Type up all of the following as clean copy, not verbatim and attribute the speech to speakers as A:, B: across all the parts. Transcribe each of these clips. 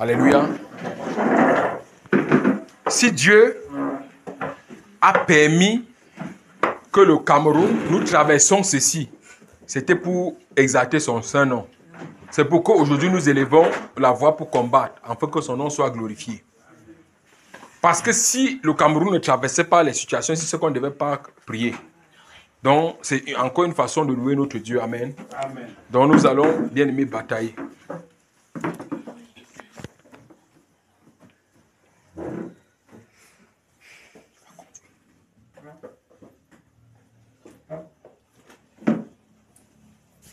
A: Alléluia. Si Dieu a permis que le Cameroun, nous traversons ceci, c'était pour exalter son saint nom. C'est pourquoi aujourd'hui nous élevons la voix pour combattre, afin que son nom soit glorifié. Parce que si le Cameroun ne traversait pas les situations, c'est ce qu'on ne devait pas prier. Donc, c'est encore une façon de louer notre Dieu. Amen. Amen. Donc, nous allons, bien aimé, batailler.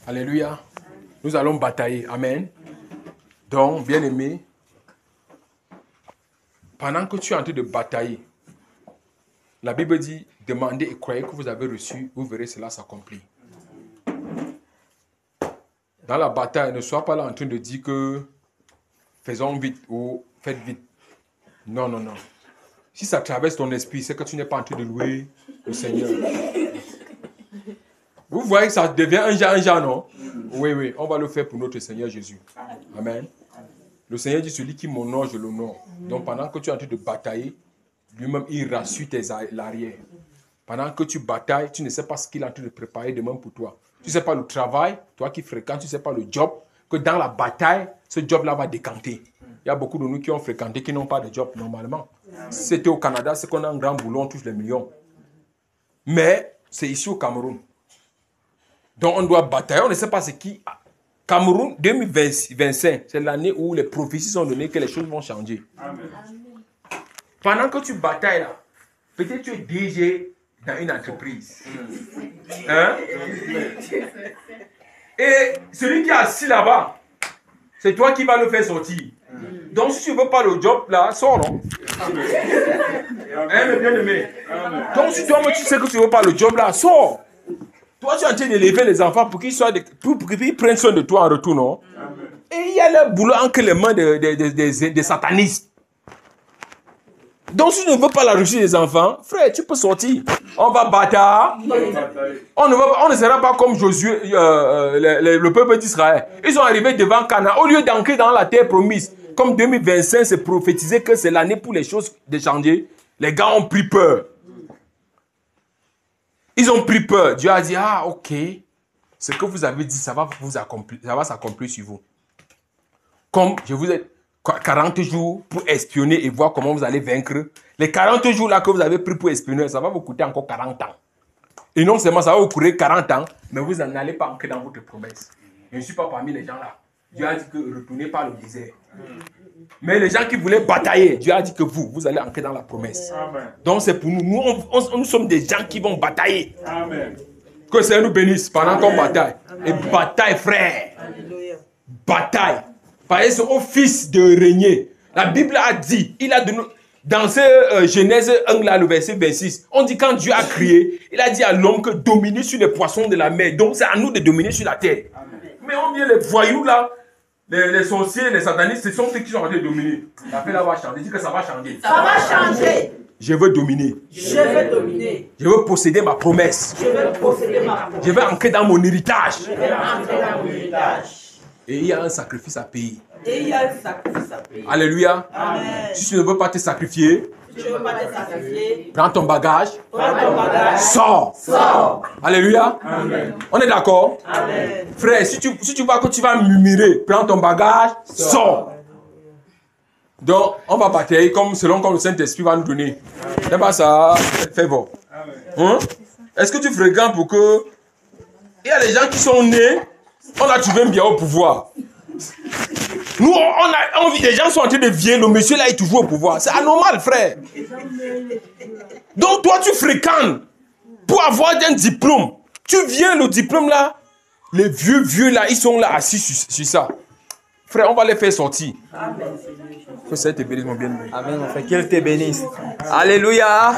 A: Alléluia. Nous allons batailler. Amen. Donc, bien aimé, pendant que tu es en train de batailler, la Bible dit, demandez et croyez que vous avez reçu, vous verrez cela s'accomplir. Dans la bataille, ne sois pas là en train de dire que faisons vite ou faites vite. Non, non, non. Si ça traverse ton esprit, c'est que tu n'es pas en train de louer le Seigneur. Vous voyez que ça devient un genre, non? Oui, oui, on va le faire pour notre Seigneur Jésus. Amen. Le Seigneur dit, celui qui m'honore, je l'honore. Donc pendant que tu es en train de batailler, lui-même, il rassure tes l'arrière. Pendant que tu batailles, tu ne sais pas ce qu'il est en train de préparer demain pour toi. Tu ne sais pas le travail, toi qui fréquentes, tu ne sais pas le job, que dans la bataille, ce job-là va décanter. Il y a beaucoup de nous qui ont fréquenté, qui n'ont pas de job normalement. Si c'était au Canada, c'est qu'on a un grand boulot, on touche les millions. Mais c'est ici au Cameroun. Donc on doit batailler, on ne sait pas ce qui... Cameroun 2025, c'est l'année où les prophéties sont données que les choses vont changer. Amen. Pendant que tu batailles là, peut-être tu es DG dans une entreprise. Hein? Et celui qui est assis là-bas, c'est toi qui vas le faire sortir. Donc si tu ne veux pas le job là, sors, non? Hein, mais bien aimé. Donc si toi tu sais que tu ne veux pas le job là, sors. Toi, tu es en train d'élever les enfants pour qu'ils prennent soin de toi en retour, non? Amen. Et il y a le boulot entre les mains des satanistes. Donc, si tu ne veux pas la réussite des enfants, frère, tu peux sortir. On va battre. On ne sera pas comme Josué, le peuple d'Israël. Ils sont arrivés devant Canaan. Au lieu d'entrer dans la terre promise, comme 2025, c'est prophétisé que c'est l'année pour les choses de changer, les gars ont pris peur. Ils ont pris peur. Dieu a dit, ah, ok, ce que vous avez dit, ça va s'accomplir sur vous. Comme je vous ai 40 jours pour espionner et voir comment vous allez vaincre. Les 40 jours là que vous avez pris pour espionner, ça va vous coûter encore 40 ans. Et non seulement ça va vous coûter 40 ans, mais vous n'allez pas entrer dans votre promesse. Je ne suis pas parmi les gens là. Dieu a dit que retournez pas le désert. Mais les gens qui voulaient batailler, Dieu a dit que vous allez entrer dans la promesse. Amen. Donc c'est pour nous. Nous sommes des gens qui vont batailler. Amen. Que le Seigneur nous bénisse pendant qu'on bataille. Amen. Et bataille, frère. Alléluia. Bataille. Parce que c'est au Fils de régner. La Bible a dit, il a donné, dans Genèse 1, là, le verset 26, on dit quand Dieu a créé, il a dit à l'homme que dominer sur les poissons de la mer. Donc c'est à nous de dominer sur la terre. Amen. Mais on vient les voyous là. Les sorciers, les satanistes, ce sont ceux qui sont en train de dominer. La paix là va changer. Dis que ça va changer. Ça va changer. Je veux dominer. Je veux dominer. Je veux posséder ma promesse. Je veux posséder ma promesse. Je veux entrer dans mon héritage. Je veux entrer dans mon héritage. Et il y a un sacrifice à payer. Et il y a un sacrifice à payer. Alléluia. Amen. Si tu ne veux pas te sacrifier, prends ton bagage. Sors. Alléluia. Amen. On est d'accord? Amen. Frère, si tu vois que tu vas murmurer, prends ton bagage, sors. Donc, on va batailler selon comme le Saint-Esprit va nous donner. C'est pas ça, fais bon. Hein? Est-ce que tu fréquentes pour que... Il y a des gens qui sont nés, on a trouvé bien au pouvoir. Nous, on a envie, les gens sont en train de vieillir, le monsieur là est toujours au pouvoir. C'est anormal, frère. Donc toi, tu fréquentes pour avoir un diplôme. Tu viens, le diplôme là, les vieux là, ils sont là assis sur ça. Frère, on va les faire sortir. Amen. Que ça te bénisse, mon bien-aimé.
B: Amen, mon frère. Qu'il te bénisse. Alléluia.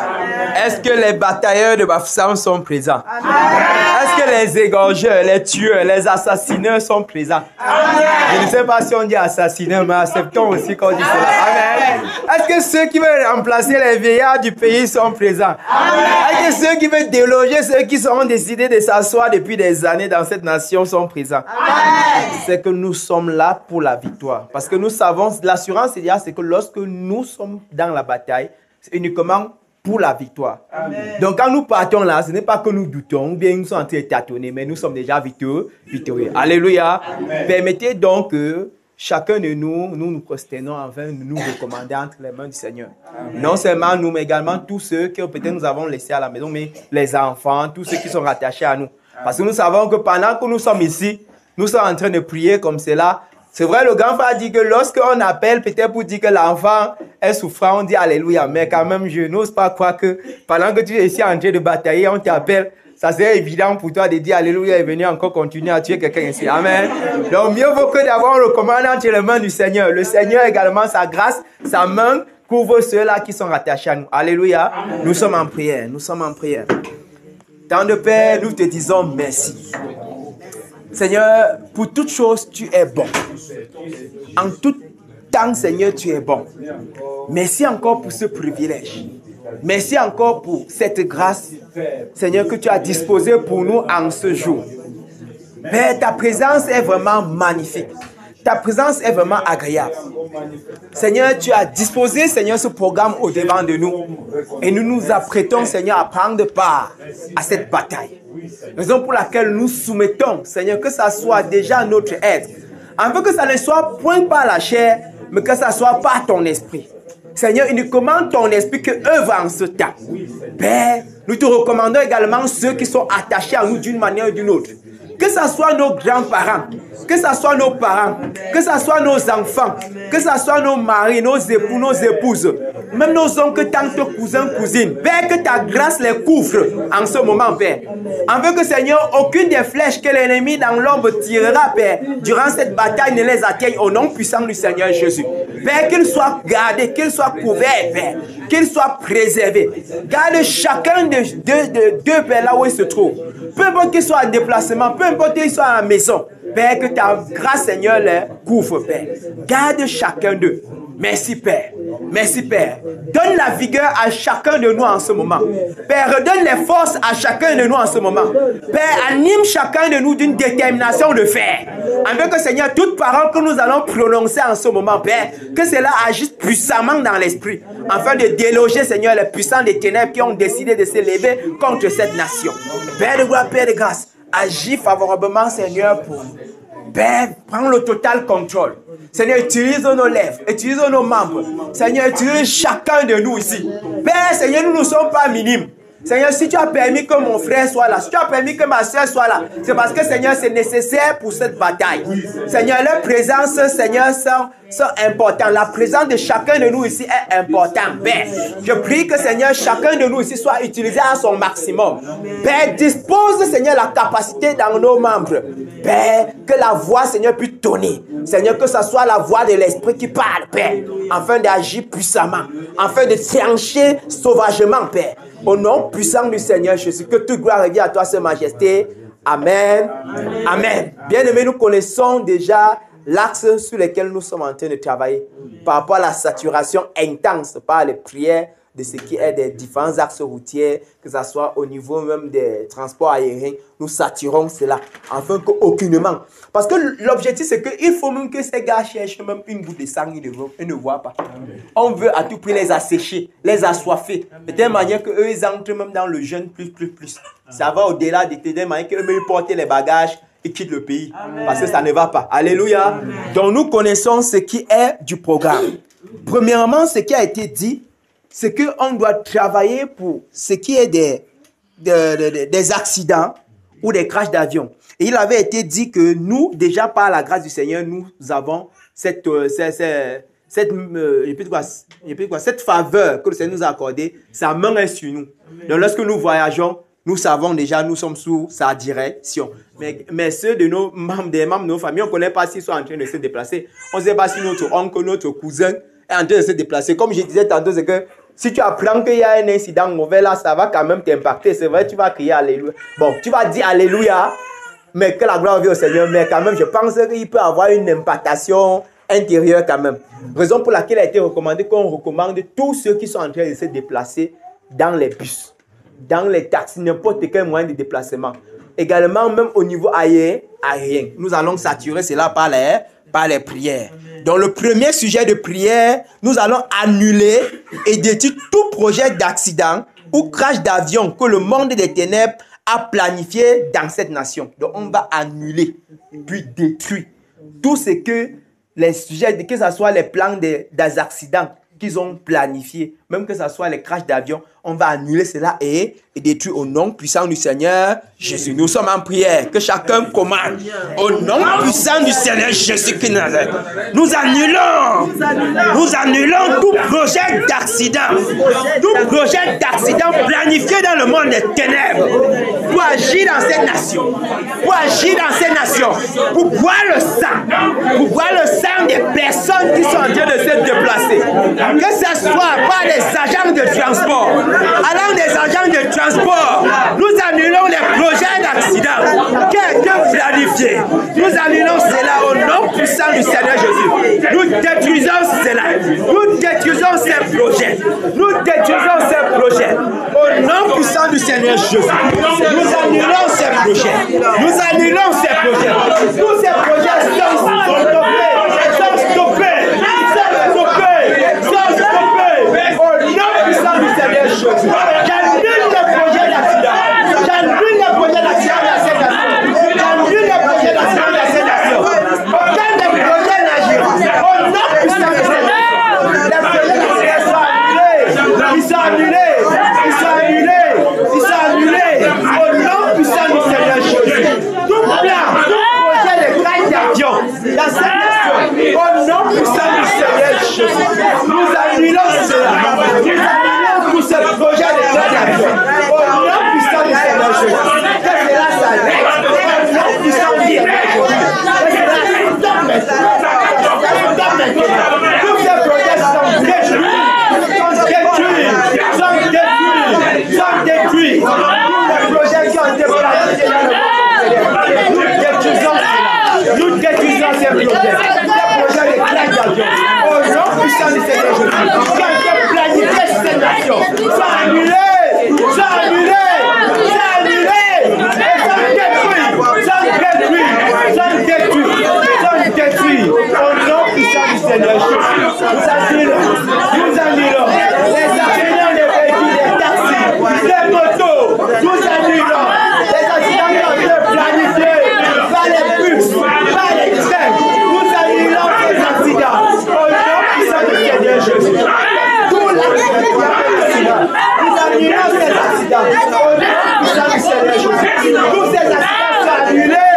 B: Est-ce que les batailleurs de Bafoussam sont présents? Amen. Est-ce que les égorgeurs, les tueurs, les assassineurs sont présents. Amen. Je ne sais pas si on dit assassineur, mais acceptons aussi qu'on dit cela. Amen. Est-ce que ceux qui veulent remplacer les vieillards du pays sont présents? Amen. Est-ce que ceux qui veulent déloger ceux qui ont décidé de s'asseoir depuis des années dans cette nation sont présents? C'est que nous sommes là pour la victoire. Parce que nous savons, l'assurance, c'est que lorsque nous sommes dans la bataille, c'est uniquement pour la victoire. Amen. Donc quand nous partons là, ce n'est pas que nous doutons, ou bien nous sommes en train de tâtonner, mais nous sommes déjà victorieux. Alléluia. Amen. Permettez donc que chacun de nous prosternons afin de nous recommander entre les mains du Seigneur. Amen. Non seulement nous, mais également tous ceux que peut-être nous avons laissés à la maison, mais les enfants, tous ceux qui sont rattachés à nous. Parce que nous savons que pendant que nous sommes ici, nous sommes en train de prier comme cela. C'est vrai, le grand frère dit que lorsqu'on appelle, peut-être pour dire que l'enfant est souffrant, on dit Alléluia. Mais quand même, je n'ose pas croire que pendant que tu es ici en train de batailler, on t'appelle. Ça serait évident pour toi de dire Alléluia et venir encore continuer à tuer quelqu'un ici. Amen. Donc, mieux vaut que d'avoir le commandant entre les mains du Seigneur. Le Seigneur également, sa grâce, sa main couvre ceux-là qui sont rattachés à nous. Alléluia. Amen. Nous sommes en prière. Nous sommes en prière. Tant de Père, nous te disons merci. Seigneur, pour toute chose, tu es bon. En tout temps, Seigneur, tu es bon. Merci encore pour ce privilège. Merci encore pour cette grâce, Seigneur, que tu as disposée pour nous en ce jour. Père, ta présence est vraiment magnifique. Ta présence est vraiment agréable. Seigneur, tu as disposé, Seigneur, ce programme au-devant de nous. Et nous nous apprêtons, Seigneur, à prendre part à cette bataille. Raison pour laquelle nous soumettons, Seigneur, que ça soit déjà notre aide. Afin que ça ne soit point par la chair, mais que ça soit par ton esprit. Seigneur, uniquement ton esprit que œuvre en ce temps. Père, nous te recommandons également ceux qui sont attachés à nous d'une manière ou d'une autre. Que ce soit nos grands-parents, que ce soit nos parents, que ce soit nos enfants, que ce soit nos maris, nos époux, nos épouses, même nos oncles, tantes, cousins, cousines. Père, que ta grâce les couvre en ce moment, Père. Afin que, Seigneur, aucune des flèches que l'ennemi dans l'ombre tirera, Père, durant cette bataille ne les atteigne au nom puissant du Seigneur Jésus. Père, qu'ils soient gardés, qu'ils soient couverts, Père, qu'ils soient préservés. Garde chacun de deux, Père, là où il se trouve. Peu importe qu'il soit en déplacement, peu importe qu'il soit à la maison. Père, que ta grâce, Seigneur, les couvre, Père. Garde chacun d'eux. Merci, Père. Merci, Père. Donne la vigueur à chacun de nous en ce moment. Père, redonne les forces à chacun de nous en ce moment. Père, anime chacun de nous d'une détermination de faire. Afin que, Seigneur, toute parole que nous allons prononcer en ce moment, Père, que cela agisse puissamment dans l'esprit. Afin de déloger, Seigneur, les puissants des ténèbres qui ont décidé de s'élever contre cette nation. Père de gloire, Père de grâce, agis favorablement, Seigneur, pour nous. Père, prends le total contrôle. Seigneur, utilise nos lèvres, utilise nos membres. Seigneur, utilise chacun de nous ici. Père, Seigneur, nous ne sommes pas minimes. Seigneur, si tu as permis que mon frère soit là, si tu as permis que ma soeur soit là, c'est parce que, Seigneur, c'est nécessaire pour cette bataille. Seigneur, leur présence, Seigneur, sont importantes. La présence de chacun de nous ici est importante. Père, je prie que, Seigneur, chacun de nous ici soit utilisé à son maximum. Père, dispose, Seigneur, la capacité dans nos membres. Père, que la voix, Seigneur, puisse tonner. Seigneur, que ce soit la voix de l'Esprit qui parle, Père, afin d'agir puissamment, afin de trancher sauvagement, Père. Au nom puissant du Seigneur Jésus, que toute gloire revienne à toi, Seigneur Majesté. Amen. Amen. Amen. Bien-aimés, nous connaissons déjà l'axe sur lequel nous sommes en train de travailler par rapport à la saturation intense par les prières de ce qui est des différents axes routiers, que ce soit au niveau même des transports aériens. Nous saturons cela, afin qu'aucunement. Parce que l'objectif, c'est qu'il faut même que ces gars cherchent même une goutte de sang, ils ne voient pas. On veut à tout prix les assécher, les assoiffer, de telle manière qu'eux, ils entrent même dans le jeûne plus. Ça va au-delà de telle manière qu'eux, ils portent les bagages et quittent le pays. Amen. Parce que ça ne va pas. Alléluia. Amen. Donc nous connaissons ce qui est du programme. Premièrement, ce qui a été dit, c'est qu'on doit travailler pour ce qui est des accidents ou des crashs d'avion. Et il avait été dit que nous, déjà par la grâce du Seigneur, nous avons cette faveur que le Seigneur nous a accordée. Sa main est sur nous. Donc lorsque nous voyageons, nous savons déjà, nous sommes sous sa direction. Mais ceux de nos membres, des membres de nos familles, on ne connaît pas s'ils sont en train de se déplacer. On ne sait pas si notre oncle, notre cousin est en train de se déplacer. Comme je disais tantôt, c'est que Si tu apprends qu'il y a un incident mauvais là, ça va quand même t'impacter. C'est vrai, tu vas crier Alléluia. Bon, tu vas dire Alléluia, mais que la gloire vienne au Seigneur. Mais quand même, je pense qu'il peut avoir une impactation intérieure quand même. Raison pour laquelle il a été recommandé qu'on recommande tous ceux qui sont en train de se déplacer dans les bus, dans les taxis, n'importe quel moyen de déplacement. Également, même au niveau aérien, nous allons saturer cela par les prières. Dans le premier sujet de prière, nous allons annuler et détruire tout projet d'accident ou crash d'avion que le monde des ténèbres a planifié dans cette nation. Donc, on va annuler, puis détruire tout ce que les sujets, que ce soit les plans des accidents qu'ils ont planifiés, même que ce soit les crashs d'avion, on va annuler cela et détruire au nom puissant du Seigneur Jésus. Nous sommes en prière, que chacun commande au nom puissant du Seigneur Jésus-Christ de Nazareth. Nous annulons tout projet d'accident planifié dans le monde des ténèbres pour agir dans cette nation, pour boire le sang des personnes qui sont en train de se déplacer, que ce soit par les agents de transport. Alors des agents de transport, nous annulons les projets d'accident qui ont été planifiés. Nous annulons cela au nom puissant du Seigneur Jésus. Nous détruisons cela. Nous détruisons ces projets. Au nom puissant du Seigneur Jésus. Nous annulons ces projets. Tous ces projets sont stoppés. Au nom puissant du Seigneur Jésus. J'annule le projet d'accident. J'annule le projet d'accident dans cette nation. Aucun des projets n'agira. Au nom puissant du Seigneur Jésus. Les projets d'accident sont annulés. Ils sont annulés. Au nom puissant du Seigneur Jésus. Tout plan, tout projet de crash d'avion dans cette nation. Au nom puissant du Seigneur Jésus. Nous annulons cela. Tous ces projets de crash d'avion. Au nom puissant du Seigneur Jésus. Que cela s'arrête. Au nom puissant du Seigneur Jésus. Que cela stoppe maintenant. Tous ces projets sont détruits. Tous les projets qui ont été planifiés dans le monde, nous détruisons ces projets. Les projets de crash d'avion. Au nom puissant du Seigneur Jésus. Qui ont été planifiés sur cette nation. Sont annulés. Détruits. Au nom puissant du Seigneur Jésus. Nous annulons les accidents des véhicules, des taxis, des motos. Nous annulons les accidents qui ont été planifiés par les bus, par les trains. Nous annulons ces accidents. Au nom puissant du Seigneur Jésus. Tous les accidents. Nous annulons ces accidents. Au nom puissant du Seigneur Jésus. Tous ces accidents sont annulés.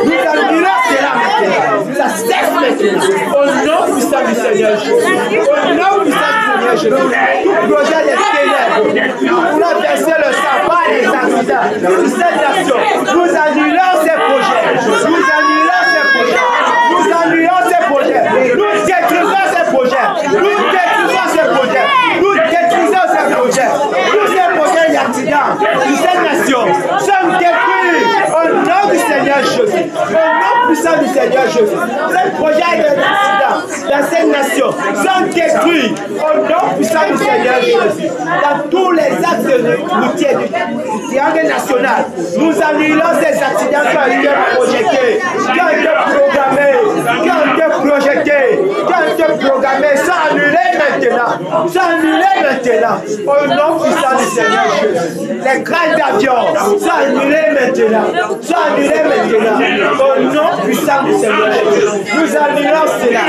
B: Nous annulons cela maintenant. Ça cesse maintenant. Au nom puissant du Seigneur Jésus. Au nom puissant du Seigneur Jésus. Tout projet des ténèbres. Nous voulons verser le sang par les accidents sur cette nation. Nous annulons ces projets. Nous détruisons ces projets. Tous ces projets d'accident sur cette nation sont détruits. Au nom du Seigneur Jésus. Au nom puissant du Seigneur Jésus. Ces projets d'accident dans cette nation sont détruits. Au nom puissant du Seigneur Jésus. Dans tous les axes routiers du triangle national, nous annulons ces accidents qui ont été projetés, qui ont été programmés, sont annulés maintenant. Au nom puissant du Seigneur Jésus. Les crashs d'avion sont annulés maintenant. Au nom puissant du Seigneur Jésus. Nous annulons cela.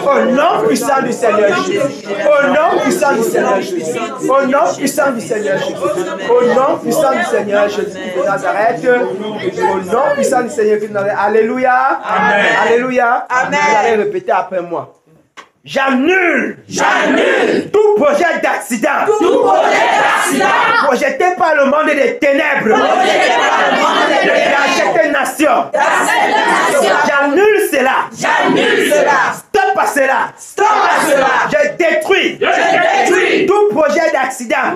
B: Au nom puissant du Seigneur Jésus. Au nom puissant du Seigneur Jésus. Au nom puissant du Seigneur Jésus. Au nom puissant du Seigneur Jésus de Nazareth. Au nom puissant du Seigneur de Nazareth. Alléluia. Amen. Alléluia. Amen. Vous allez répéter après moi. J'annule tout Tout projet d'accident projeté par le monde des ténèbres dans cette nation, j'annule cela. Stop à cela. Je détruis tout projet d'accident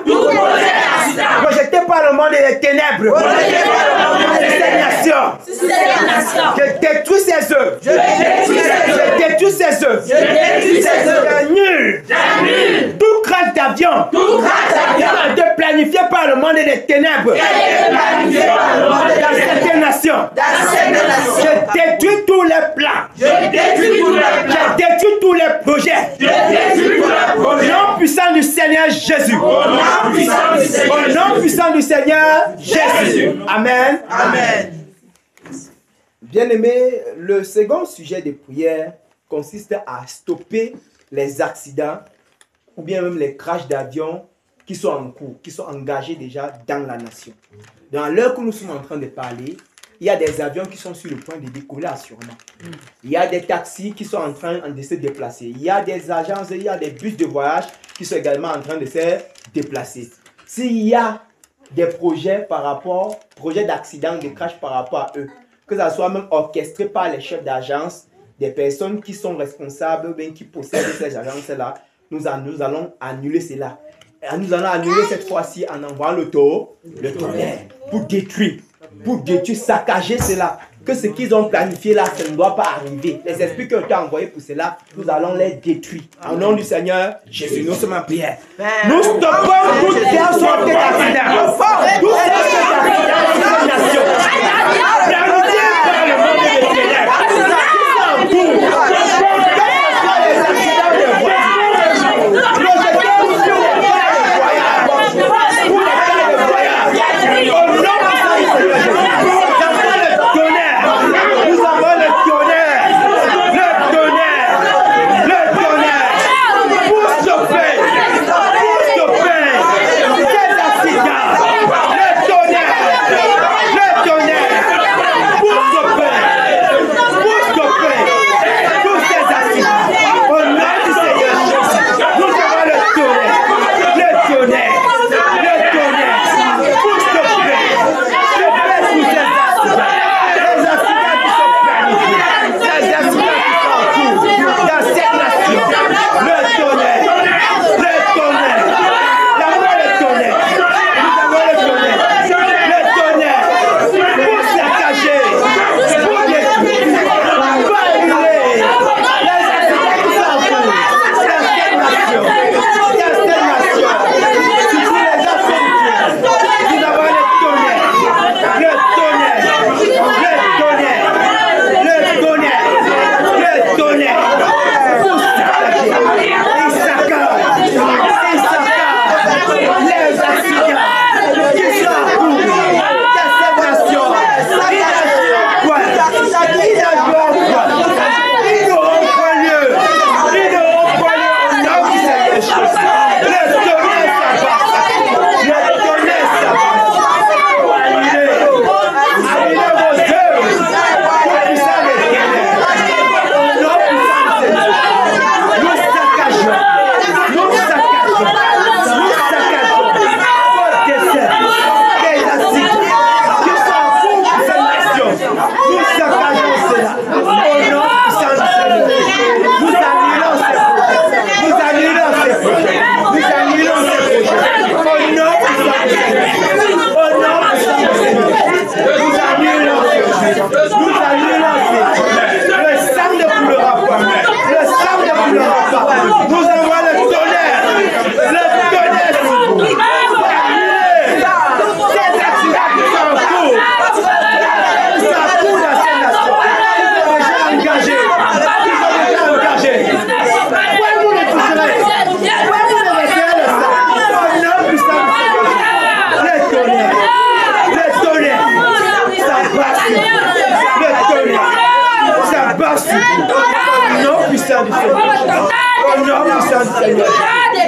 B: projeté par le monde des ténèbres de cette nation. Je détruis ses œuvres. Je détruis ses œuvres. J'annule tout crash d'avion de planifié par le monde des ténèbres dans cette nation. Je détruis tous les plans. Je détruis tous les projets. Au nom puissant du Seigneur Jésus. Au nom puissant du Seigneur Jésus. Amen. Bien-aimés, le second sujet de prière consiste à stopper les accidents ou bien même les crashs d'avions qui sont en cours, qui sont engagés déjà dans la nation. Dans l'heure que nous sommes en train de parler, il y a des avions qui sont sur le point de décoller assurément. Il y a des taxis qui sont en train de se déplacer. Il y a des agences, il y a des bus de voyage qui sont également en train de se déplacer. S'il y a des projets d'accident, de crash par rapport à eux, que ça soit même orchestré par les chefs d'agence, des personnes qui sont responsables, bien qui possèdent ces agences-là, nous allons annuler cela. Et nous allons annuler cette fois-ci en envoyant le tonnerre pour détruire, saccager cela. Que ce qu'ils ont planifié là, ça ne doit pas arriver. Les esprits qui ont été envoyés pour cela, nous allons les détruire. Au nom du Seigneur Jésus, nous sommes en prière. Nous stoppons toute sorte d'accident. Toute sorte d'accident dans cette nation. Planifié par le monde des ténèbres.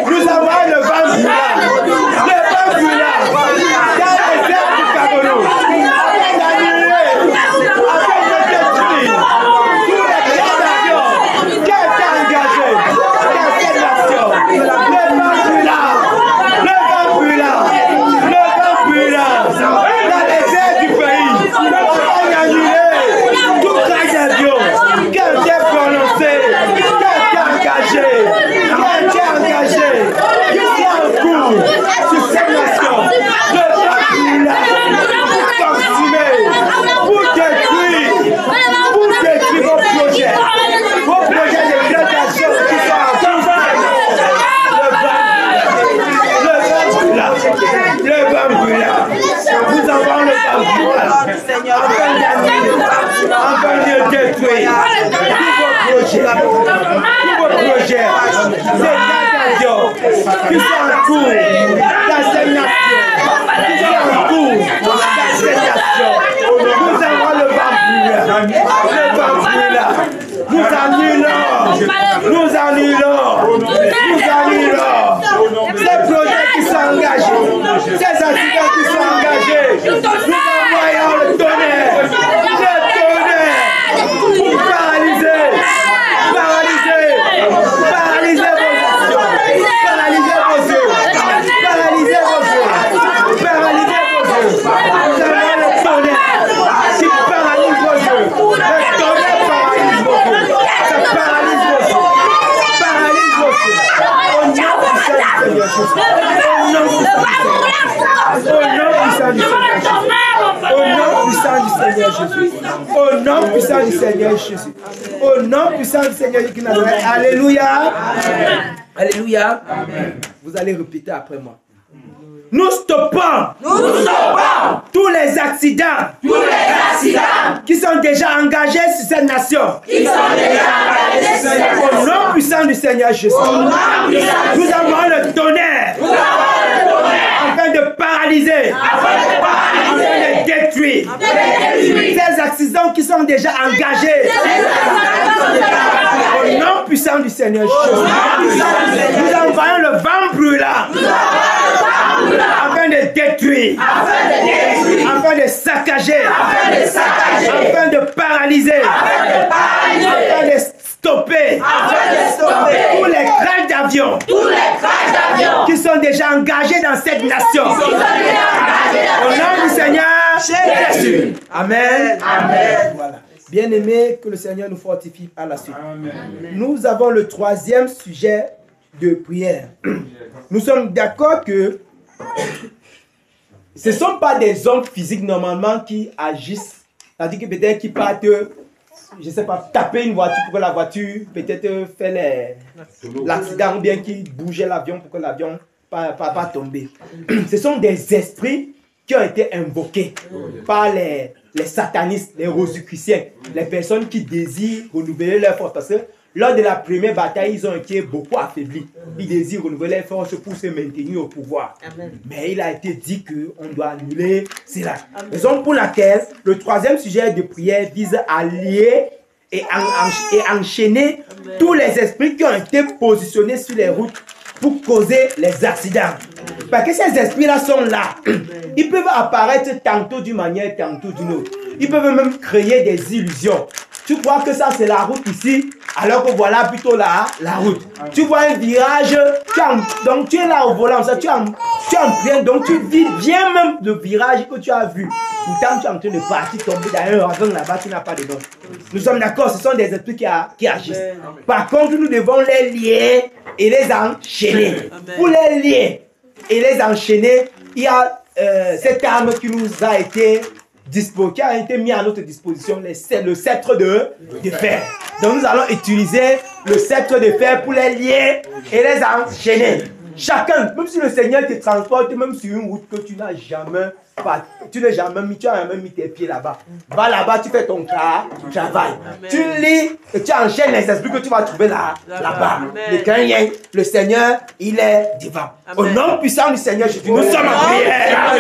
B: Nous avons le vent brûlant. Le vent brûlant. Dans les airs du Cameroun. Afin de détruire tous les grands avions qui ont été engagés dans cette nation. Le vent brûlant. qui sont en cours dans cette nation. Qui sont en cours dans cette nation. Nous avons le vent brûlant. Le vent brûlant. Nous annulons. Nous annulons. Nous annulons. Ces projets qui sont engagés. Ces accidents qui sont engagés. Nous envoyons le tonnerre. Le tonnerre. Pour paralyser. Paralyser. Paralyser vos actions. Paralyser vos yeux. Paralyser vos yeux. Paralyser vos yeux. Nous avons le tonnerre qui paralyse vos yeux. Le tonnerre paralyse vos yeux. Ça paralyse vos yeux. Paralyse vos yeux. Au nom puissant du Seigneur Jésus. Au nom puissant du Seigneur Jésus. Au nom puissant du Seigneur Jésus. Alléluia. Alléluia. Vous allez répéter après moi. Nous stoppons tous les accidents qui sont déjà engagés sur cette nation. Au nom puissant du Seigneur Jésus. Nous avons le tonnerre afin de paralyser, afin de détruire ces accidents qui sont déjà engagés. Au nom puissant du Seigneur Jésus. Nous envoyons le vent brûlant afin de détruire, afin de saccager, afin de paralyser, afin de stopper tous les crashs d'avions qui sont déjà engagés dans cette nation. Au nom du Seigneur Jésus. Amen. Amen. Voilà. Bien-aimés, que le Seigneur nous fortifie à la suite. Amen. Nous avons le troisième sujet de prière. Nous sommes d'accord que ce ne sont pas des hommes physiques normalement qui agissent, c'est-à-dire que peut-être qu'ils partent, je ne sais pas, taper une voiture pour que la voiture peut-être fait l'accident ou bien qu'ils bougeaient l'avion pour que l'avion pas tomber. Ce sont des esprits qui ont été invoqués par les satanistes, les rosicruciens, les personnes qui désirent renouveler leur force. Parce que lors de la première bataille, ils ont été beaucoup affaiblis. Ils désirent renouveler leur force pour se maintenir au pouvoir. Amen. Mais il a été dit qu'on doit annuler cela. Raison pour laquelle le troisième sujet de prière vise à lier et enchaîner tous les esprits qui ont été positionnés sur les routes pour causer les accidents. Parce que ces esprits-là sont là. Ils peuvent apparaître tantôt d'une manière, tantôt d'une autre. Ils peuvent même créer des illusions. Tu crois que ça c'est la route ici, alors que voilà plutôt la route. Tu vois un virage, donc tu es là au volant, ça, tu es en plein, donc tu vis bien même le virage que tu as vu. Pourtant tu es en train de partir, tomber dans un ravin là-bas, tu n'as pas de nom. Nous sommes d'accord, ce sont des esprits qui agissent. Par contre, nous devons les lier et les enchaîner. Pour les lier et les enchaîner, il y a cette arme qui nous a été qui a été mis à notre disposition, le sceptre de fer. Donc nous allons utiliser le sceptre de fer pour les lier et les enchaîner. Chacun, même si le Seigneur te transporte, même sur une route que tu n'as jamais mis tes pieds là-bas. Va là-bas, tu fais ton travail. Tu lis et tu enchaînes les esprits que tu vas trouver là-bas. Le Seigneur, il est divin. Au nom puissant du Seigneur Jésus, nous sommes en prière.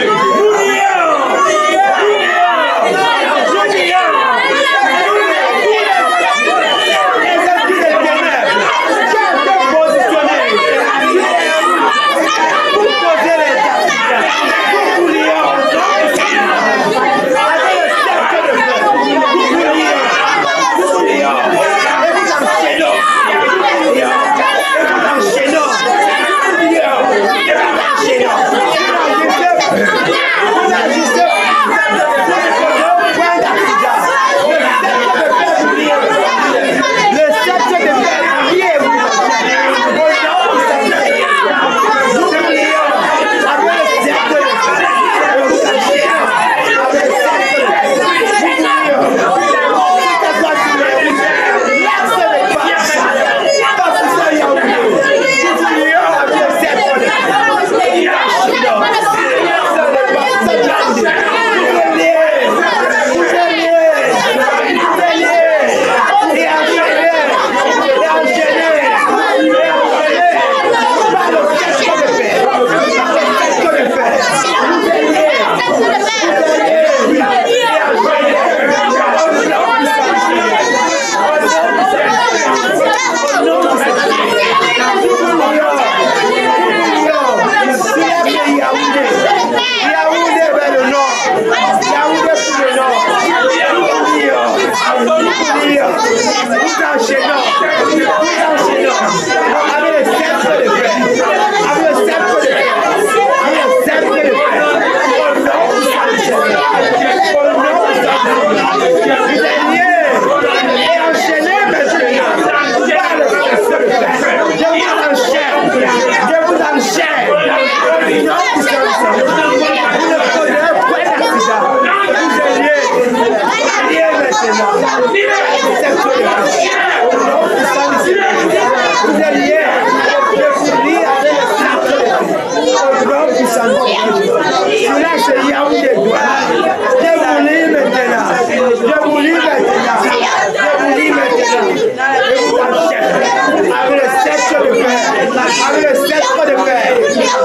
B: avec le sceptre de fer.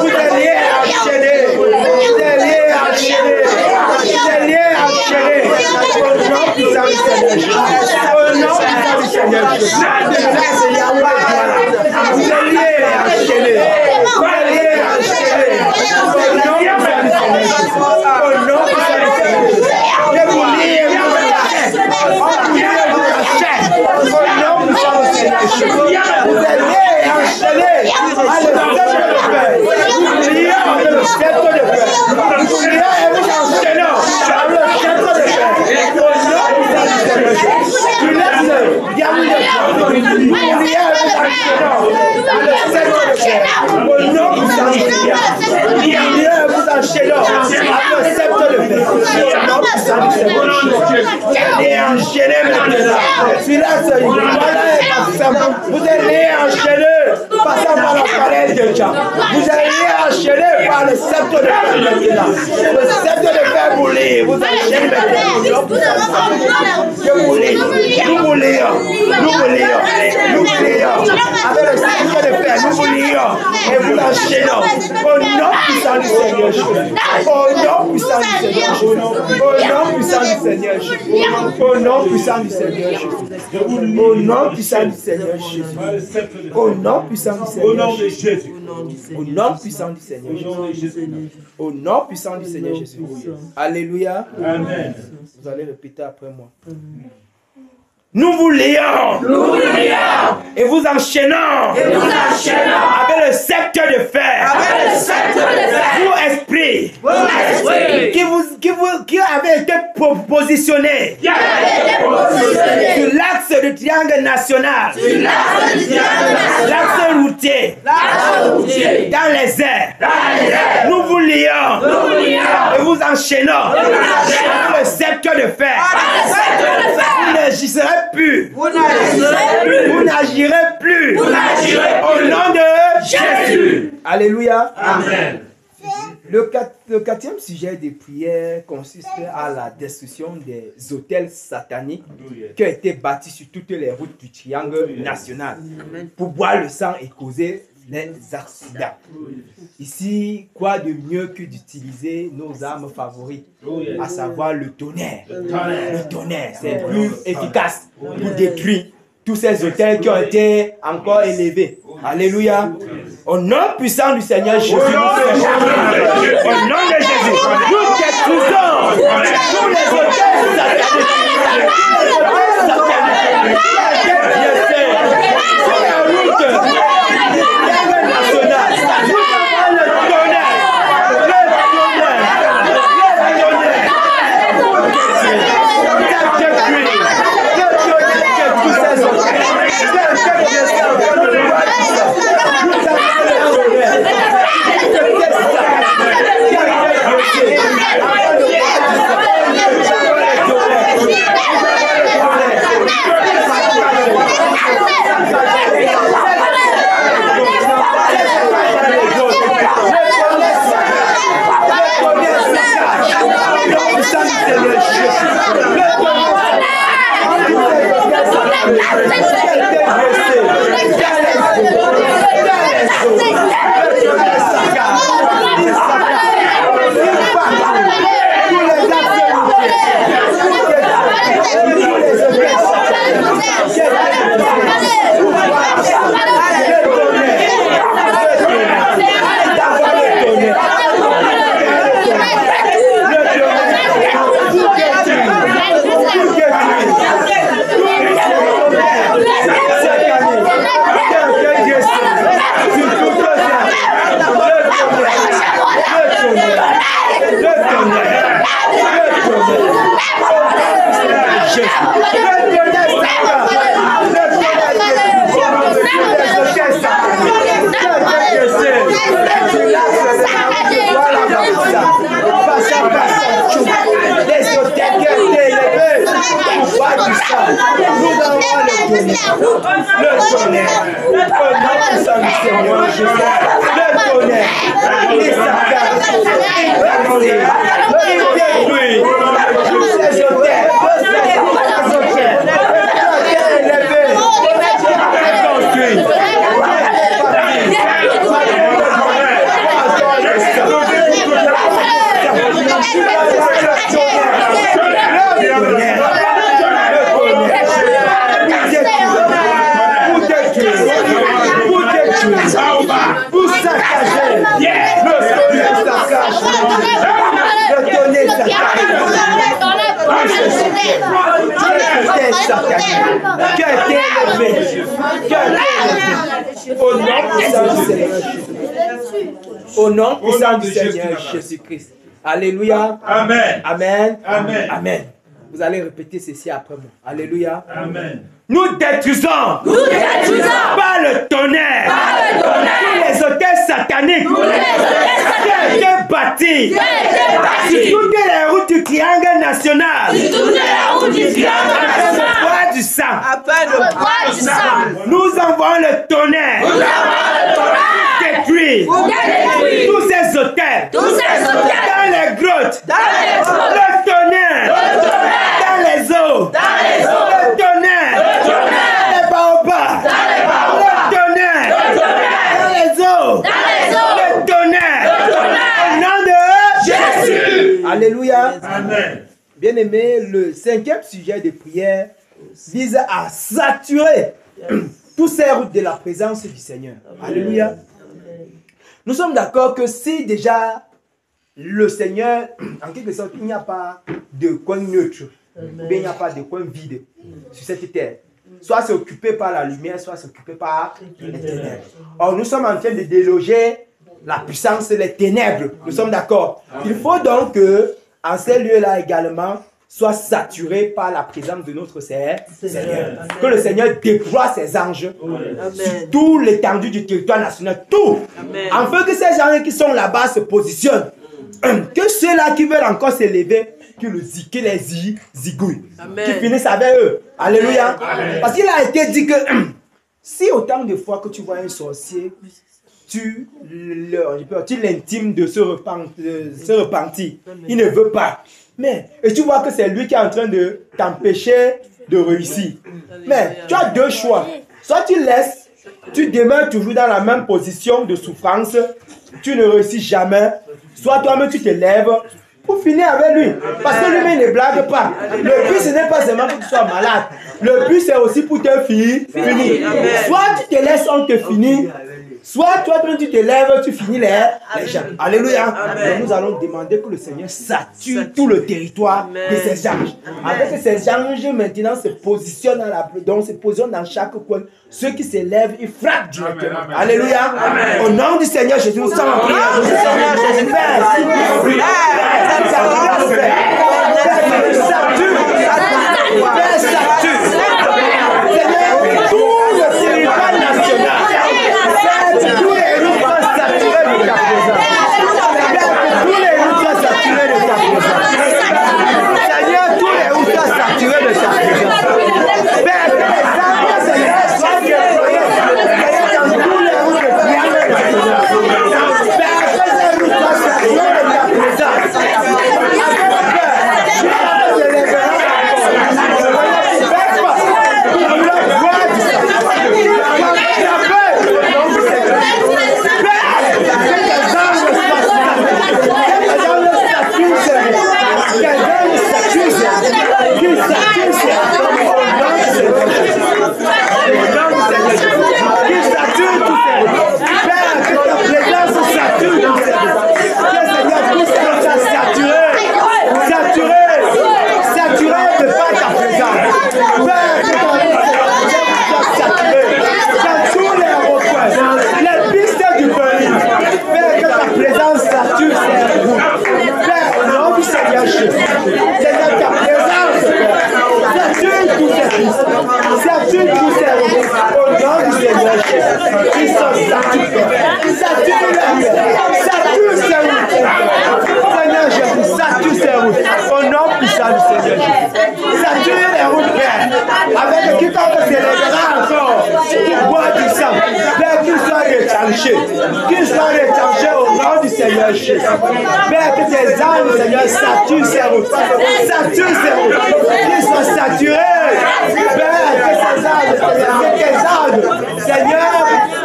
B: Vous êtes liés enchaînés. Vous êtes liés enchaînés. Vous êtes liés enchaînés. Au nom puissant du Seigneur Jésus. Au nom puissant du Seigneur Jésus. Vous êtes liés enchaînés. Vous êtes liés enchaînés. Au nom puissant du Seigneur Jésus. Au nom puissant du Seigneur Jésus. Je vous lie et vous lâchez. Au nom puissant du Seigneur Jésus. Vous êtes liés enchaînés. À le sceptre de fer. Vous liez avec le sceptre de fer. Vous liez et vous enchaînez avec le sceptre de fer. Au nom puissant du Seigneur Jésus. Tu laisses le diable de fer. Vous liez et vous enchaînez avec le sceptre de fer. Au nom puissant du Seigneur. Vous liez et vous enchaînez avec le sceptre de fer. Au nom puissant du Seigneur. Et enchaînez maintenant. Celui-là, c'est vous êtes liés enchaînés passant par la parole de Dieu. Vous êtes liés enchaînés par le sceptre de fer maintenant. Le sceptre de fer vous lie. Vous enchaînez maintenant. Je vous lie. Nous vous lions. Nous vous lions. Nous vous lions. Avec le sceptre de fer, nous vous lions. Et vous enchaînons. Au nom puissant du Seigneur Jésus. Au nom puissant du Seigneur Jésus. Au nom puissant du Seigneur Jésus. Au nom puissant du Seigneur Jésus. Au nom puissant du Seigneur Jésus. Au nom puissant du Seigneur Jésus. Au nom puissant du Seigneur Jésus. Au nom puissant du Seigneur Jésus. Alléluia. Amen. Vous allez répéter après moi. Nous vous lions. Et vous enchaînons. Avec le sceptre de fer. Vous esprit. Qui avait été positionné. Sur l'axe du triangle national. L'axe routier. Dans les airs. Nous vous lions. Et vous enchaînons. Avec le sceptre de fer. Vous n'agirez plus. Vous n'agirez plus. Au nom de Jésus. Alléluia. Amen. Le quatrième sujet de prière consiste à la destruction des autels sataniques qui ont été bâtis sur toutes les routes du triangle national pour boire le sang et causer les accidents. Ici, quoi de mieux que d'utiliser nos armes favorites, à savoir le tonnerre. Le tonnerre, c'est plus efficace pour détruire tous ces autels qui ont été encore élevés. Alléluia. Au nom puissant du Seigneur Jésus, au nom de Jésus, nous détruisons tous les autels sataniques. Tu as été élevé. Au nom puissant du Seigneur Jésus-Christ. Alléluia.
C: Amen.
B: Amen.
C: Amen.
B: Amen. Vous allez répéter ceci après moi. Alléluia.
C: Amen.
B: Nous détruisons par le tonnerre tous les hôtels sataniques qui ont été bâtis sur toutes les routes du triangle national afin de boire du sang. Nous envoyons le tonnerre détruire tous ces hôtels dans les grottes, le tonnerre dans les eaux, le tonnerre les baobabs, le tonnerre dans les eaux, le tonnerre au nom de Jésus. Alléluia.
C: Amen.
B: Bien-aimé, le 5e sujet de prière vise à saturer toutes ces routes de la présence du Seigneur. Alléluia. Nous sommes d'accord que si déjà le Seigneur, en quelque sorte, il n'y a pas de coin neutre, ou bien il n'y a pas de coin vide sur cette terre. Soit c'est occupé par la lumière, soit c'est occupé par les ténèbres. Or, nous sommes en train de déloger la puissance des ténèbres. Nous sommes d'accord. Il faut donc que, en ces lieux-là également, soit saturé par la présence de notre Seigneur. Que le Seigneur déploie ses anges sur tout l'étendue du territoire national. Tout. Afin que ces gens qui sont là-bas se positionnent. Que ceux-là qui veulent encore s'élever, qui les zigouillent. Qui finissent avec eux. Alléluia. Parce qu'il a été dit que si autant de fois que tu vois un sorcier, tu l'intimes de se repentir. Il ne veut pas. Mais, et tu vois que c'est lui qui est en train de t'empêcher de réussir. Mais tu as deux choix. Soit tu laisses, tu demeures toujours dans la même position de souffrance, tu ne réussis jamais. Soit toi-même tu te lèves pour finir avec lui. Parce que lui-même ne blague pas. Le but ce n'est pas seulement pour que tu sois malade. Le but c'est aussi pour te finir. Soit tu te laisses, on te finit. Soit toi, tu te lèves, tu finis les gens. Alléluia. Et nous allons demander que le Seigneur sature tout le territoire de ses anges. Avec que ces anges maintenant se positionnent dans chaque coin. Ceux qui se lèvent, ils frappent directement. Alléluia. Au nom du Seigneur Jésus, nous sommes en prière. Seigneur, tout le territoire national. Tous les routes sont saturés de ta présence. Tous les routes sont saturés de ta présence. Seigneur, tous les routes sont saturés de ta présence. Père, que les âmes, Seigneur, soient déployées. Seigneur, dans tous les routes de triangle de ta présence. Père, que les routes soient saturées de ta présence. Qu'il soit rétabli au nom du Seigneur Jésus. Père, que tes âmes, Seigneur, saturent ces routes. Saturent ces routes. Qu'ils soient saturés. Père, que tes âmes, Seigneur,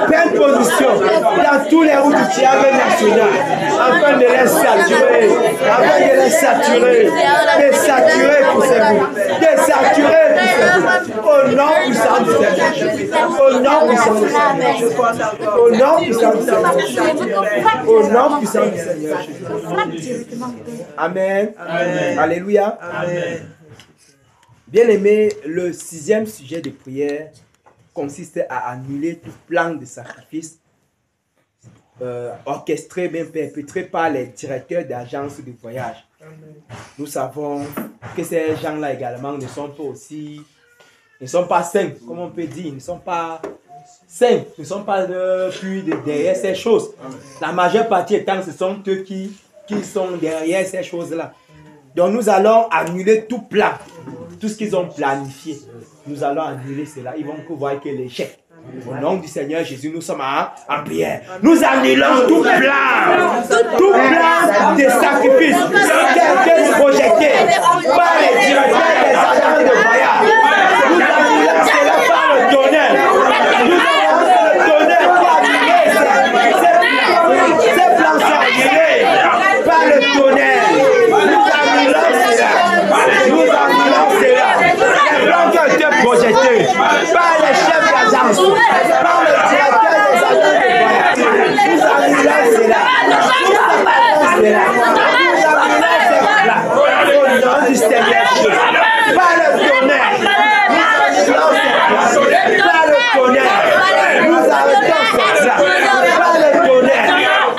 B: prennent position dans tous les routes du triangle national. Afin de les saturer. Afin de les saturer. De saturer pour ces routes. De saturer pour ces routes. Au nom puissant du Seigneur Jésus. Au nom puissant du Seigneur Jésus. Au nom puissant du Seigneur Jésus. Au nom puissant du Seigneur Jésus. Amen. Amen. Alléluia. Amen. Bien aimé, le 6e sujet de prière consiste à annuler tout plan de sacrifice orchestré, bien perpétré par les directeurs d'agences de voyage. Nous savons que ces gens-là également ne sont pas saints, comme on peut dire, ils ne sont pas saints, ne sont pas derrière ces choses. La majeure partie étant, ce sont eux qui sont derrière ces choses-là. Donc nous allons annuler tout plan, tout ce qu'ils ont planifié. Nous allons annuler cela. Ils vont voir que l'échec. Au nom du Seigneur Jésus, nous sommes en prière. Nous annulons tout plan de sacrifice qui a été projeté par les directeurs des agences de voyage. Nous annulons cela par le tonnerre. Nous annulons le tonnerre pour annuler ces plans sont annulés par le tonnerre. Nous annulons cela. Nous annulons cela. Les plans qui ont été projetés par les chefs d'agence, par le directeur des agences de voyage. Nous annulons cela. Au nom du Seigneur Jésus. Par le tonnerre. Nous annulons cela. Par le tonnerre. Nous arrêtons cela. Par le tonnerre.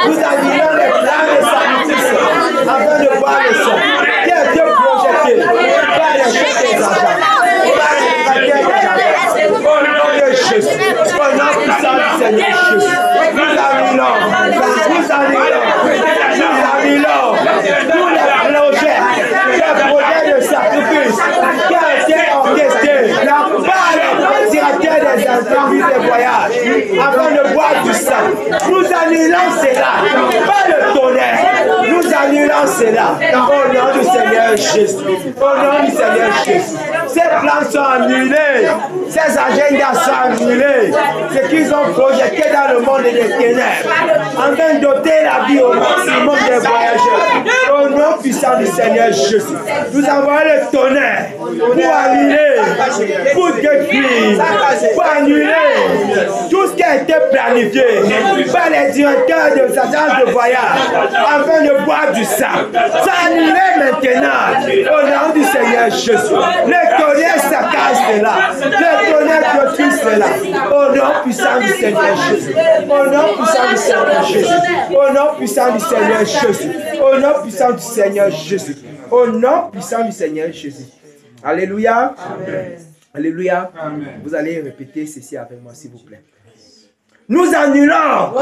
B: Nous annulons les plans de sacrifice afin de voir le sang qui a été projeté par les chefs des agents. Par les directeurs des agents. Au nom de Jésus. Au nom puissant du Seigneur Jésus. Nous annulons. Nous annulons. Nous annulons tous les projets de sacrifice qui ont été orchestrés par les directeurs des entreprises de voyage afin de boire du sang. Nous annulons cela par le tonnerre. Nous annulons cela au nom du Seigneur Jésus. Au nom du Seigneur Jésus. Ces plans sont annulés. Ces agendas sont annulés. Ce qu'ils ont projeté dans le monde des ténèbres afin de doter la vie au maximum des voyageurs. Au nom puissant du Seigneur Jésus. Nous avons le tonnerre pour annuler, pour détruire, pour annuler tout ce qui a été planifié par les directeurs des agences de voyage afin de boire du sang. C'est annulé maintenant au nom du Seigneur Jésus. Le tonnerre saccage cela. Le tonnerre détruit cela. Au nom puissant du Seigneur Jésus. Au nom puissant du Seigneur Jésus. Au nom puissant du Seigneur Jésus. Au nom puissant du Seigneur Jésus. Au nom puissant du Seigneur Jésus. Alléluia. Amen. Alléluia. Amen. Vous allez répéter ceci avec moi, s'il vous plaît. Nous annulons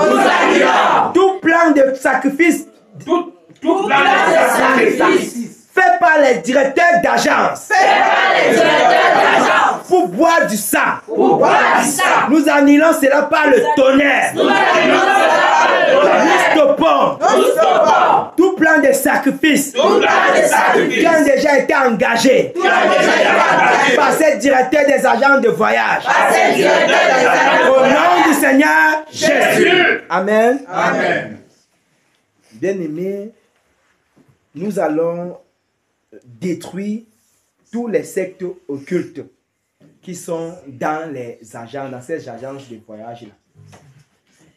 B: tout plan de sacrifice. Tout plan de sacrifice. Fait par les directeurs d'agence. Pour boire du sang. Nous annulons cela par le tonnerre. Nous stoppons tout plan de sacrifice qui ont déjà été engagés par ces directeurs des agences de voyage. Au nom du Seigneur Jésus. Amen. Amen. Bien-aimés, nous allons détruire tous les sectes occultes qui sont dans les agences, dans ces agences de voyage là.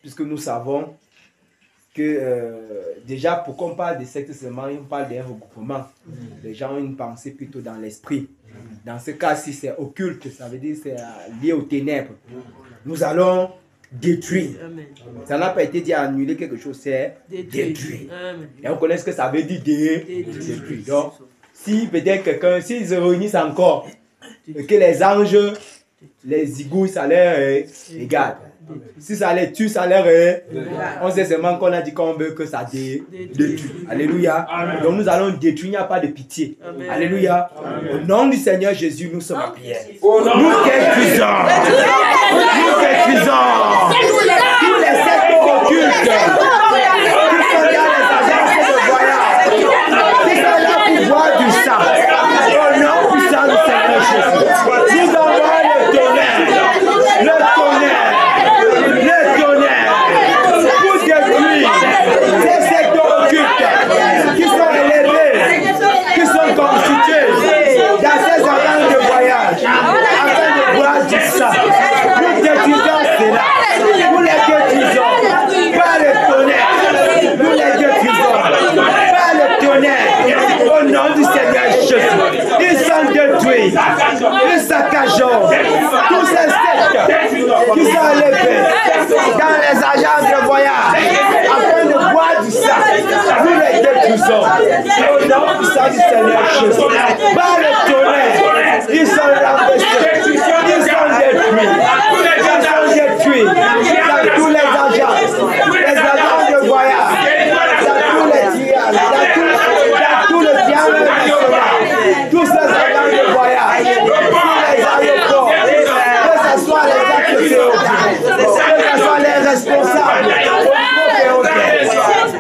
B: Puisque nous savons que déjà pour qu'on parle de secte seulement, on parle d'un regroupement. Les gens ont une pensée plutôt dans l'esprit. Dans ce cas, si c'est occulte, ça veut dire que c'est lié aux ténèbres. Nous allons détruire. Ça n'a pas été dit annuler quelque chose, c'est détruire. Et on connaît ce que ça veut dire détruire. Donc, si peut-être quelqu'un, s'ils se réunissent encore, et que les anges, les zigouilles, ça leur égale. Si ça les tue, ça leur on sait seulement qu'on a dit qu'on veut que ça détruit. Alléluia. Amen. Donc nous allons détruire, il n'y a pas de pitié. Amen. Alléluia. Amen. Au nom du Seigneur Jésus, nous sommes en prière. Nous détruisons. Nous détruisons tous les sectes occultes qui sont dans les agences de voyage, qui sont là pour boire du sang. Au nom puissant du Seigneur Jésus, nous envoyons le tonnerre. Le tonnerre. Pour détruire ces sectes occultes qui sont élevés, qui sont constitués dans ces agences de voyage afin de boire du sang. Nous détruisons cela. de voyage, afin de boire du sang, nous les détruisons. Au nom puissant du Seigneur Jésus, par le tonnerre, ils sont renversés, ils sont détruits. Dans tous les agents de voyage, dans tous les diables, dans tout le diable national, tous ces agents de voyage, tous les aéroports, que ce soit les actes théologiques, que ce soit les responsables,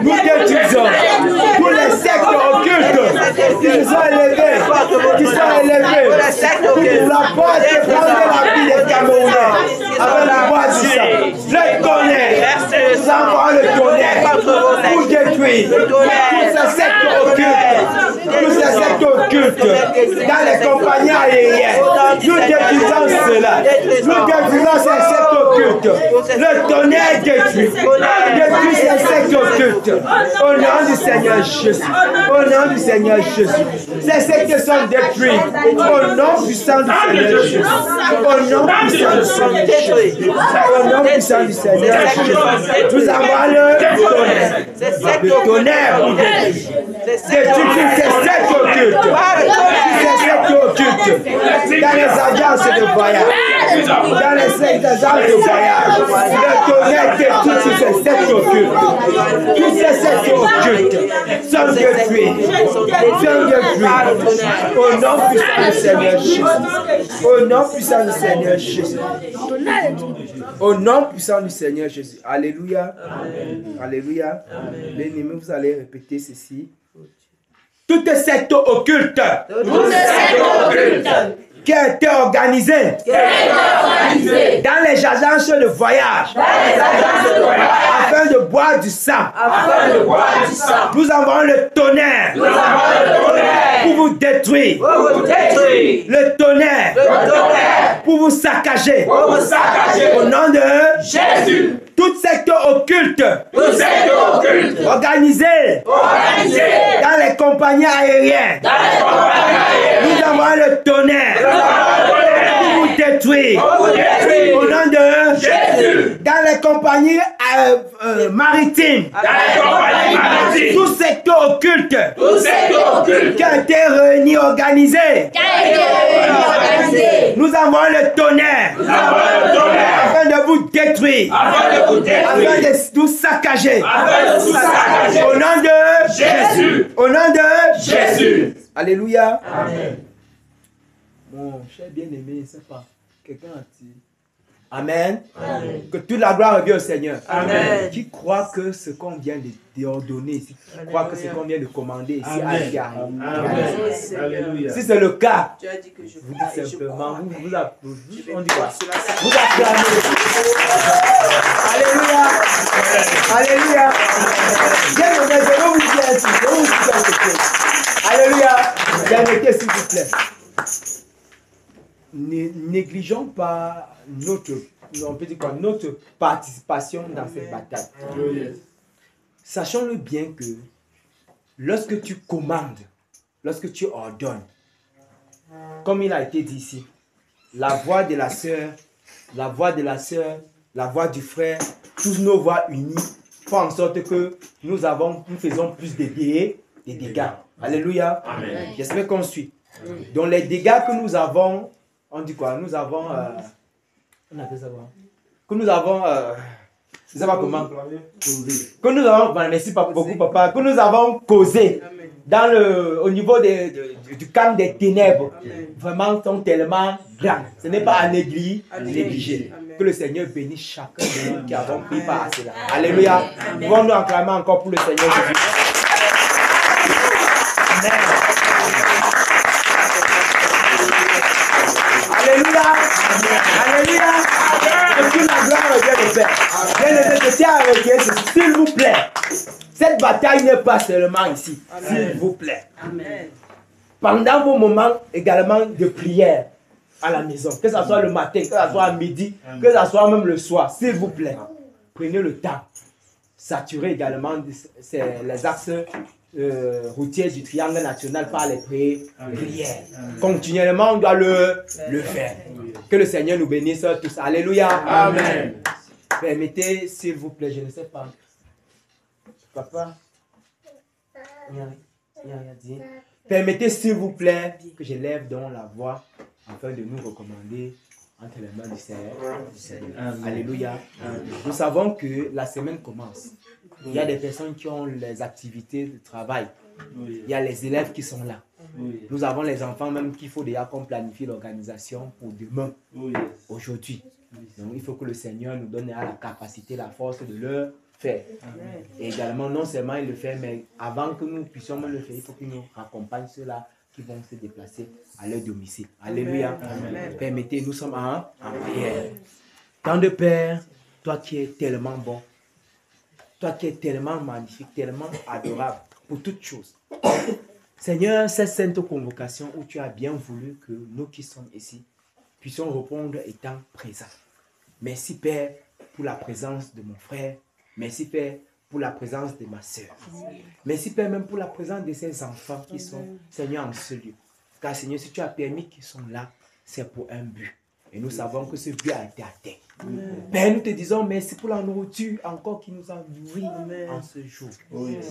B: nous détruisons tous les sectes occultes qui sont élevés, pour la porte et prendre la vie des Camerounais. Avec le bois du sang, le tonnerre, nous envoyons le tonnerre pour détruire tous ces sectes occultes dans les compagnies aériennes. Nous détruisons cela, nous détruisons ces sectes occultes. Le tonnerre détruit ces sectes occultes. Au nom du Seigneur Jésus, au nom du Seigneur Jésus, ces sectes sont détruites. Au nom puissant du Seigneur Jésus, au nom puissant du Seigneur Jésus. Au nom puissant du Seigneur Jésus, nous avons le tonnerre pour détruire ces sectes occultes, dans les agences de voyage, dans les agences de voyage, le tonnerre détruit tous ces sectes occultes. Tous ces sectes occultes sont détruits, au nom puissant du Seigneur Jésus, au nom puissant du Seigneur Jésus. Au nom puissant du Seigneur Jésus. Alléluia. Alléluia. Bien-aimés, vous allez répéter ceci. Toute secte occulte qui a été organisée dans les agences de voyage afin de boire du sang. Nous avons le tonnerre pour vous détruire. Le tonnerre pour vous saccager. Au nom de Jésus. Toute secte occulte organisée dans les compagnies aériennes. Nous avons le tonnerre pour vous détruire. Au nom de Jésus. Dans les compagnies maritimes. Tout secteur occulte qui a été réuni, organisé. Nous avons le tonnerre afin de vous détruire. Afin de nous saccager. Au nom de Jésus. Au nom de Jésus. Alléluia. Amen. Mon cher bien-aimé, je ne sais pas. Quelqu'un a dit Amen. Amen. Que toute la gloire revient au Seigneur. Amen. Qui croit que ce qu'on vient d'ordonner ici, qui croit que ce qu'on vient de commander ici a été arrivé. Alléluia. Si c'est le cas, vous dites simplement, vous applaudissez. On dit quoi? Vous acclamez. Alléluia. Alléluia. Bien, je vais vous dire ainsi. Je vais vous dire quelque chose. Alléluia. Permettez, s'il vous plaît. Ne négligeons pas notre participation dans cette bataille. Sachons-le bien que lorsque tu commandes, lorsque tu ordonnes, comme il a été dit ici, la voix de la sœur, la voix de la sœur, la voix du frère, toutes nos voix unies font en sorte que nous faisons plus de dégâts. Alléluia. J'espère qu'on suit. Donc les dégâts que nous avons, on dit quoi? Nous avons... on appelle ça quoi? Que nous avons... je ne sais pas comment. Que nous avons... merci beaucoup papa. Que nous avons causé au niveau du camp des ténèbres. Vraiment sont tellement grands. Ce n'est pas à négliger. Que le Seigneur bénisse chacun de nous qui avons pris part à cela. Alléluia. Pouvons-nous acclamer encore pour le Seigneur Jésus. Amen. Alléluia. Alléluia. Que toute la gloire revient au Père. Bien-aimés, je tiens à redire ceci, s'il vous plaît. Cette bataille n'est pas seulement ici. S'il vous plaît. Amen. Pendant vos moments également de prière à la maison, que ce soit le matin, que ce soit à midi, que ce soit même le soir, s'il vous plaît, prenez le temps. Saturez également les axes routiers du triangle national par les prières. Continuellement, on doit le faire. Que le Seigneur nous bénisse tous. Alléluia. Amen. Permettez, s'il vous plaît, je ne sais pas. Papa, il n'y a rien dit. Permettez, s'il vous plaît, que je lève donc la voix afin de nous recommander entre les mains du Seigneur. Alléluia. Nous savons que la semaine commence. Il y a des personnes qui ont les activités de travail. Il y a les élèves qui sont là. Nous avons les enfants même qu'il faut déjà qu'on planifie l'organisation pour demain, aujourd'hui. Donc il faut que le Seigneur nous donne la capacité, la force de le faire. Et également, non seulement il le fait, mais avant que nous puissions le faire, il faut qu'il nous accompagne ceux-là qui vont se déplacer à leur domicile. Alléluia. Permettez, nous sommes en prière. Tant de Père, toi qui es tellement bon, toi qui es tellement magnifique, tellement adorable pour toutes choses. Seigneur, cette sainte convocation où tu as bien voulu que nous qui sommes ici puissions répondre étant présents. Merci Père pour la présence de mon frère. Merci Père pour la présence de ma soeur. Merci Père même pour la présence de ces enfants qui sont, Seigneur, en ce lieu. Car Seigneur, si tu as permis qu'ils sont là, c'est pour un but. Et nous savons que ce but a été atteint. Père, nous te disons merci pour la nourriture encore qui nous a nourris en ce jour.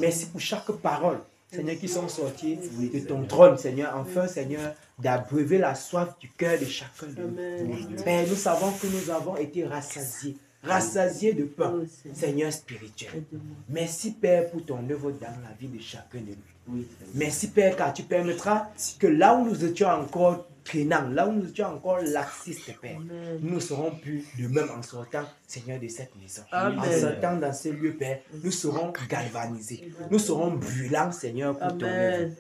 B: Merci pour chaque parole, Seigneur, qui sont sortis de ton trône, Seigneur, enfin, Seigneur, d'abreuver la soif du cœur de chacun de nous. Père, nous savons que nous avons été rassasiés de pain, Seigneur spirituel. Merci, Père, pour ton œuvre dans la vie de chacun de nous. Merci, Père, car tu permettras que là où nous étions encore traînants, là où nous étions encore laxistes, Père, nous ne serons plus de même en sortant, Seigneur, de cette maison. En sortant dans ce lieu, Père, nous serons galvanisés. Nous serons brûlants, Seigneur, pour ton œuvre.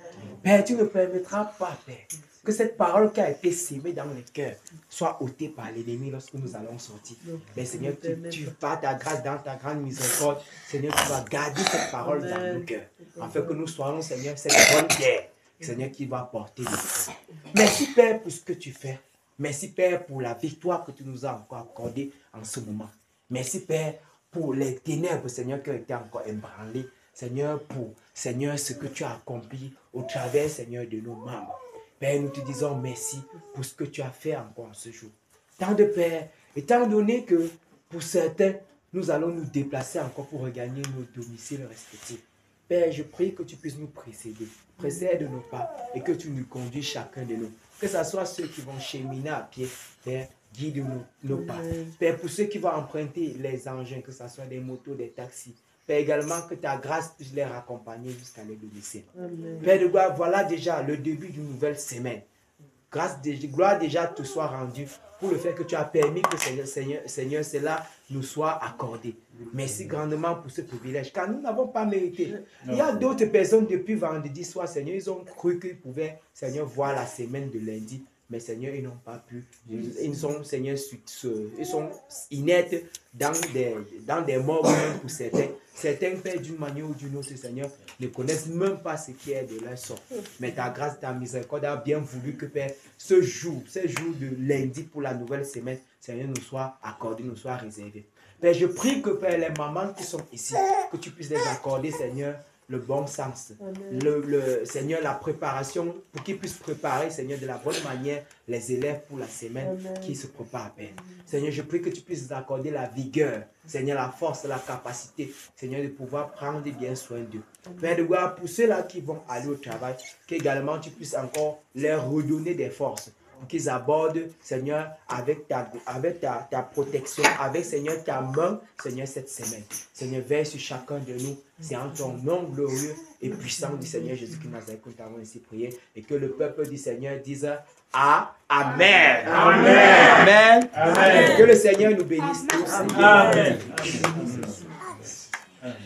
B: Père, tu ne permettras pas, Père, que cette parole qui a été sémée dans les cœurs soit ôtée par l'ennemi lorsque nous allons sortir. Mais Seigneur, tu vas ta grâce dans ta grande miséricorde. Seigneur, tu vas garder cette parole dans nos cœurs. Afin que nous soyons, Seigneur, cette bonne terre, Seigneur, qui va porter des fruits. Merci Père pour ce que tu fais. Merci Père pour la victoire que tu nous as encore accordée en ce moment. Merci Père pour les ténèbres, Seigneur, qui ont été encore ébranlées. Seigneur, pour, Seigneur, ce que tu as accompli au travers, Seigneur, de nos membres. Père, nous te disons merci pour ce que tu as fait encore ce jour. Tant de Père, étant donné que pour certains, nous allons nous déplacer encore pour regagner nos domiciles respectifs. Père, je prie que tu puisses nous précéder. Précède nos pas et que tu nous conduis chacun de nous. Que ce soit ceux qui vont cheminer à pied, Père, guide nos pas. Père, pour ceux qui vont emprunter les engins, que ce soit des motos, des taxis, Père, également que ta grâce puisse les accompagner jusqu'à leur domicile. Père de gloire, voilà déjà le début d'une nouvelle semaine. Gloire déjà te soit rendue pour le fait que tu as permis que Seigneur, cela nous soit accordé. Merci grandement pour ce privilège, car nous n'avons pas mérité. Il y a d'autres personnes depuis vendredi soir, Seigneur, ils ont cru qu'ils pouvaient, Seigneur, voir la semaine de lundi. Mais Seigneur, ils n'ont pas pu. Ils sont, Seigneur, ils sont inertes dans des morts pour certains. Certains, Père, d'une manière ou d'une autre, Seigneur, ne connaissent même pas ce qui est de leur sort. Mais ta grâce, ta miséricorde a bien voulu que, Père, ce jour de lundi pour la nouvelle semaine, Seigneur, nous soit accordé, nous soit réservé. Père, je prie que, Père, les mamans qui sont ici, que tu puisses les accorder, Seigneur, le bon sens, Seigneur, la préparation, pour qu'ils puissent préparer, Seigneur, de la bonne manière les élèves pour la semaine qui se préparent à peine. Seigneur, je prie que tu puisses accorder la vigueur, Seigneur, la force, la capacité, Seigneur, de pouvoir prendre bien soin d'eux. Père de gloire, pour ceux-là qui vont aller au travail, qu'également tu puisses encore leur redonner des forces, pour qu'ils abordent, Seigneur, avec ta protection, avec, Seigneur, ta main, Seigneur, cette semaine. Seigneur, veille sur chacun de nous. C'est en ton nom glorieux et puissant du Seigneur Jésus-Christ Nazareth que nous avons ainsi prié. Et que le peuple du Seigneur dise Amen. Amen. Amen. Que le Seigneur nous bénisse tous. Amen. Amen.